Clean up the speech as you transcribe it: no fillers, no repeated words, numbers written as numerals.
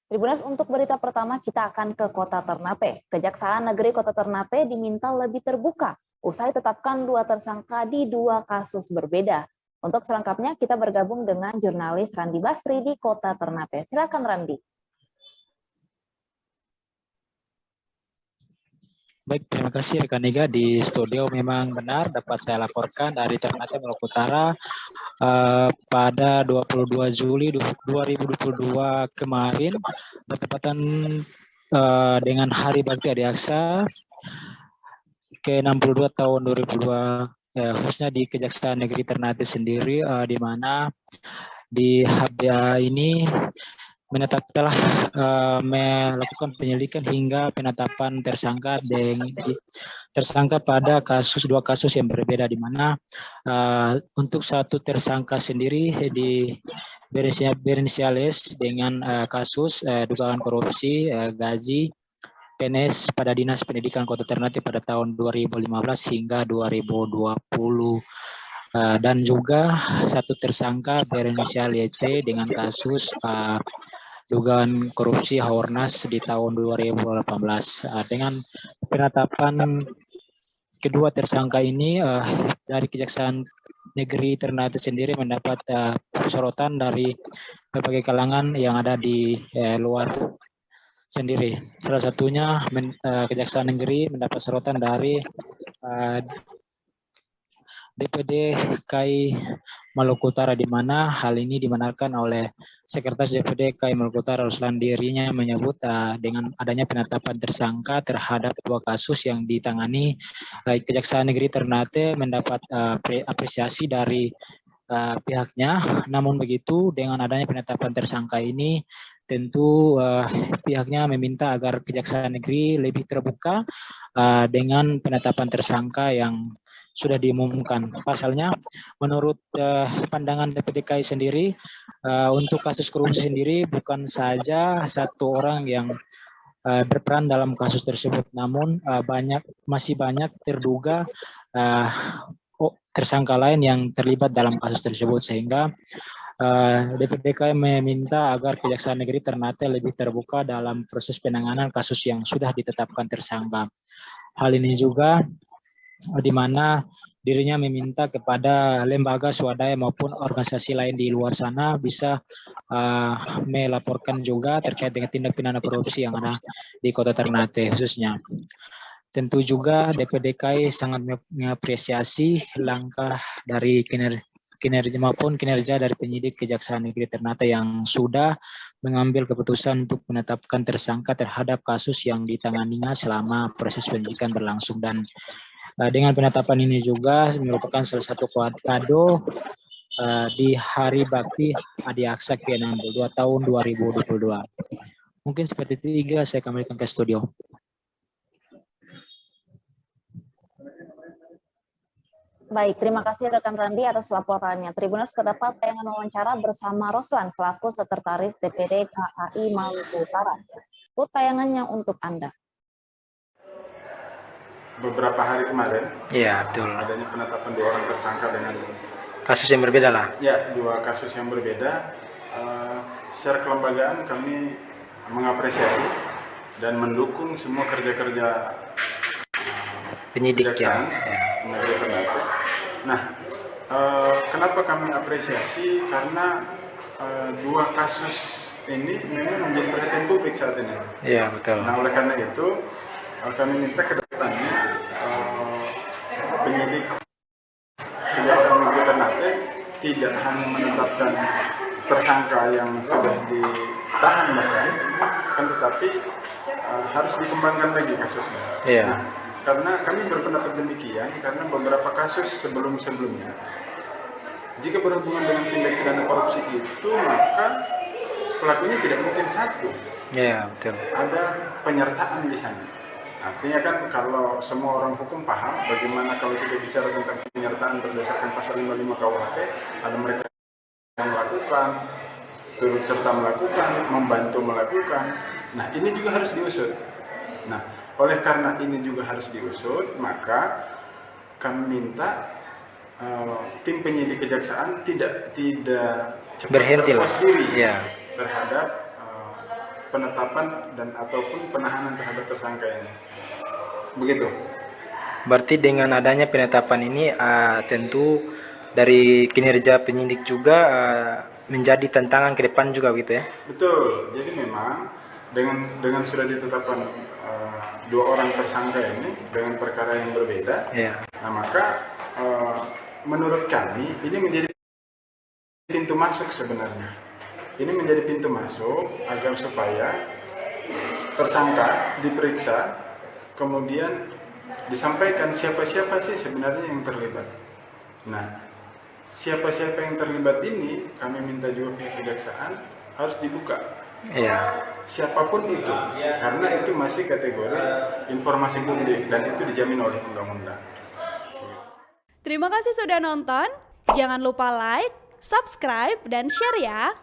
Tribuners, untuk berita pertama kita akan ke Kota Ternate. Kejaksaan Negeri Kota Ternate diminta lebih terbuka usai tetapkan dua tersangka di dua kasus berbeda. Untuk selengkapnya kita bergabung dengan jurnalis Randi Basri di Kota Ternate. Silakan Randi. Baik, terima kasih rekan Niga di studio. Memang benar dapat saya laporkan dari Ternate Maluku Utara pada 22 Juli 2022 kemarin bertepatan dengan Hari Bakti Adiaksa ke-62 tahun 2002, khususnya di Kejaksaan Negeri Ternate sendiri, di mana di HBA ini telah melakukan penyelidikan hingga penetapan tersangka pada dua kasus yang berbeda, di mana untuk satu tersangka sendiri di berinisialis dengan kasus dugaan korupsi gaji PNS pada Dinas Pendidikan Kota Ternate pada tahun 2015 hingga 2020. Dan juga satu tersangka berinisial YC dengan kasus dugaan korupsi Haornas di tahun 2018. Dengan penetapan kedua tersangka ini dari Kejaksaan Negeri Ternate sendiri mendapat sorotan dari berbagai kalangan yang ada di luar sendiri. Salah satunya Kejaksaan Negeri mendapat sorotan dari DPD KI Maluku Utara, di mana hal ini dibenarkan oleh Sekretaris DPD KI Maluku Utara Ruslan. Dirinya menyebut dengan adanya penetapan tersangka terhadap dua kasus yang ditangani Kejaksaan Negeri Ternate mendapat apresiasi dari pihaknya. Namun begitu, dengan adanya penetapan tersangka ini tentu pihaknya meminta agar Kejaksaan Negeri lebih terbuka dengan penetapan tersangka yang sudah diumumkan. Pasalnya, menurut pandangan DPDKI sendiri, untuk kasus korupsi sendiri bukan saja satu orang yang berperan dalam kasus tersebut, namun masih banyak terduga tersangka lain yang terlibat dalam kasus tersebut, sehingga DPDKI meminta agar Kejaksaan Negeri Ternate lebih terbuka dalam proses penanganan kasus yang sudah ditetapkan tersangka. Hal ini juga di mana dirinya meminta kepada lembaga swadaya maupun organisasi lain di luar sana bisa melaporkan juga terkait dengan tindak pidana korupsi yang ada di Kota Ternate khususnya. Tentu juga DPDKI sangat mengapresiasi langkah dari kinerja dari penyidik Kejaksaan Negeri Ternate yang sudah mengambil keputusan untuk menetapkan tersangka terhadap kasus yang ditanganinya selama proses penyidikan berlangsung. Dan dengan penetapan ini juga merupakan salah satu kado di Hari Bakti Adiaksa ke-62 tahun 2022. Mungkin seperti itu, saya kembalikan ke studio. Baik, terima kasih rekan Randi atas laporannya. Tribuners, terdapat tayangan wawancara bersama Roslan selaku Sekretaris DPD KAI Maluku Utara. Tayangannya untuk Anda. Beberapa hari kemarin, ya betul, adanya penetapan dua orang tersangka dengan kasus yang berbeda lah. Ya, dua kasus yang berbeda. Secara kelembagaan kami mengapresiasi dan mendukung semua kerja-kerja penyidik Kejaksaan Negeri Ternate. Nah, kenapa kami apresiasi? Karena dua kasus ini memang menjadi perhatian publik saat ini. Iya, betul. Nah, oleh karena itu kami minta ke depannya penyidik Kejaksaan Negeri Ternate tidak hanya menetapkan tersangka yang sudah ditahan bahkan, tetapi harus dikembangkan lagi kasusnya. Iya. Nah, karena kami berpendapat demikian karena beberapa kasus sebelumnya, jika berhubungan dengan tindak pidana korupsi itu, maka pelakunya tidak mungkin satu. Iya, betul. Ada penyertaan di sana. Artinya kan kalau semua orang hukum paham bagaimana kalau kita bicara tentang penyertaan berdasarkan pasal 55 KUHP, ada mereka yang melakukan, turut serta melakukan, membantu melakukan. Nah, ini juga harus diusut. Nah, oleh karena ini juga harus diusut, maka kami minta tim penyidik kejaksaan tidak cepat berhenti berpuas diri ya terhadap penetapan dan ataupun penahanan terhadap tersangka ini. Begitu. Berarti dengan adanya penetapan ini tentu dari kinerja penyidik juga menjadi tantangan ke depan juga gitu ya. Betul. Jadi memang dengan sudah ditetapkan dua orang tersangka ini dengan perkara yang berbeda. Iya. Nah, maka menurut kami ini menjadi pintu masuk sebenarnya. Ini menjadi pintu masuk agar supaya tersangka diperiksa, kemudian disampaikan siapa-siapa sih sebenarnya yang terlibat. Nah, siapa-siapa yang terlibat ini kami minta juga pihak kejaksaan harus dibuka. Iya. Siapapun itu, karena itu masih kategori informasi publik dan itu dijamin oleh undang-undang. Terima kasih sudah nonton. Jangan lupa like, subscribe, dan share ya.